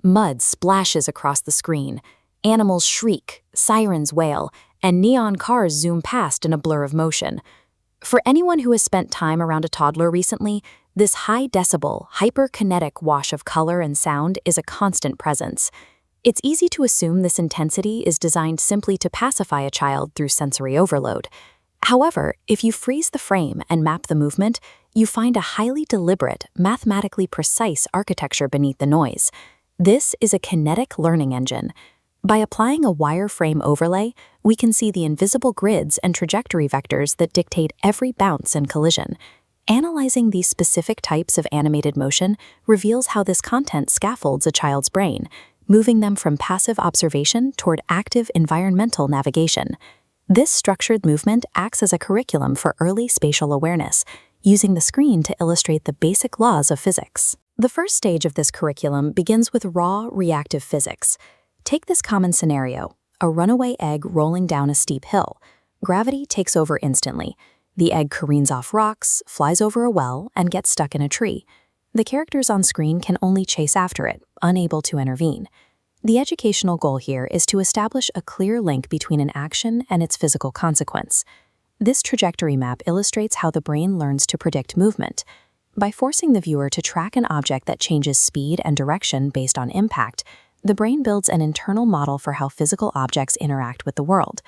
Mud splashes across the screen. Animals shriek, sirens wail, and neon cars zoom past in a blur of motion. For anyone who has spent time around a toddler recently, this high-decibel, hyper-kinetic wash of color and sound is a constant presence. It's easy to assume this intensity is designed simply to pacify a child through sensory overload. However, if you freeze the frame and map the movement, you find a highly deliberate, mathematically precise architecture beneath the noise. This is a kinetic learning engine. By applying a wireframe overlay, we can see the invisible grids and trajectory vectors that dictate every bounce and collision. Analyzing these specific types of animated motion reveals how this content scaffolds a child's brain, moving them from passive observation toward active environmental navigation. This structured movement acts as a curriculum for early spatial awareness, using the screen to illustrate the basic laws of physics. The first stage of this curriculum begins with raw, reactive physics. Take this common scenario, a runaway egg rolling down a steep hill. Gravity takes over instantly. The egg careens off rocks, flies over a well, and gets stuck in a tree. The characters on screen can only chase after it, unable to intervene. The educational goal here is to establish a clear link between an action and its physical consequence. This trajectory map illustrates how the brain learns to predict movement. By forcing the viewer to track an object that changes speed and direction based on impact, the brain builds an internal model for how physical objects interact with the world.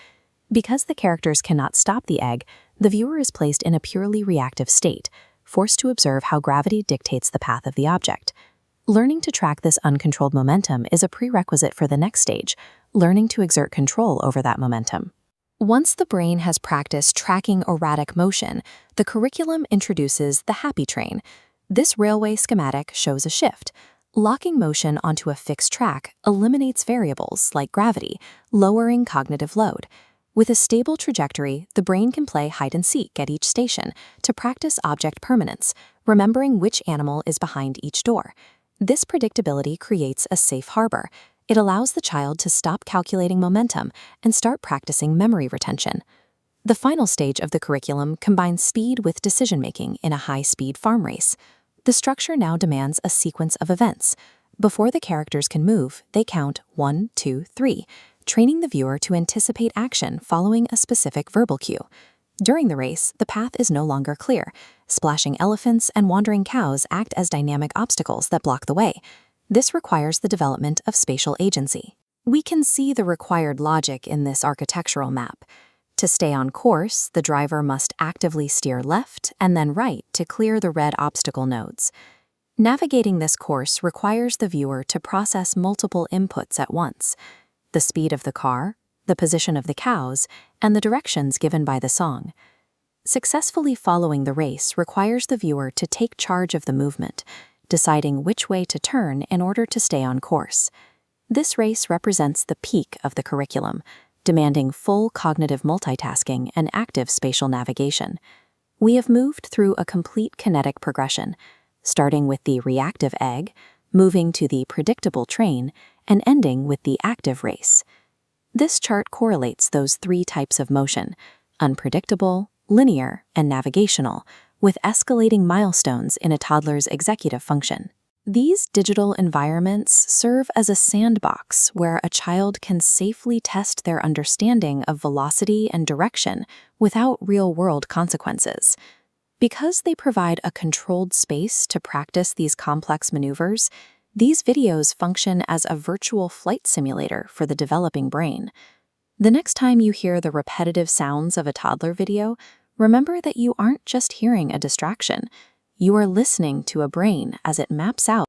Because the characters cannot stop the egg, the viewer is placed in a purely reactive state, forced to observe how gravity dictates the path of the object. Learning to track this uncontrolled momentum is a prerequisite for the next stage, learning to exert control over that momentum. Once the brain has practiced tracking erratic motion, the curriculum introduces the happy train. This railway schematic shows a shift. Locking motion onto a fixed track eliminates variables like gravity, lowering cognitive load. With a stable trajectory, the brain can play hide-and-seek at each station to practice object permanence, remembering which animal is behind each door. This predictability creates a safe harbor. It allows the child to stop calculating momentum and start practicing memory retention. The final stage of the curriculum combines speed with decision-making in a high-speed farm race. The structure now demands a sequence of events. Before the characters can move, they count 1, 2, 3, training the viewer to anticipate action following a specific verbal cue. During the race, the path is no longer clear. Splashing elephants and wandering cows act as dynamic obstacles that block the way. This requires the development of spatial agency. We can see the required logic in this architectural map. To stay on course, the driver must actively steer left and then right to clear the red obstacle nodes. Navigating this course requires the viewer to process multiple inputs at once: the speed of the car, the position of the cows, and the directions given by the song. Successfully following the race requires the viewer to take charge of the movement, deciding which way to turn in order to stay on course. This race represents the peak of the curriculum, demanding full cognitive multitasking and active spatial navigation. We have moved through a complete kinetic progression, starting with the reactive egg, moving to the predictable train, and ending with the active race. This chart correlates those three types of motion: unpredictable, linear, and navigational, with escalating milestones in a toddler's executive function. These digital environments serve as a sandbox where a child can safely test their understanding of velocity and direction without real-world consequences. Because they provide a controlled space to practice these complex maneuvers, these videos function as a virtual flight simulator for the developing brain. The next time you hear the repetitive sounds of a toddler video, remember that you aren't just hearing a distraction. You are listening to a brain as it maps out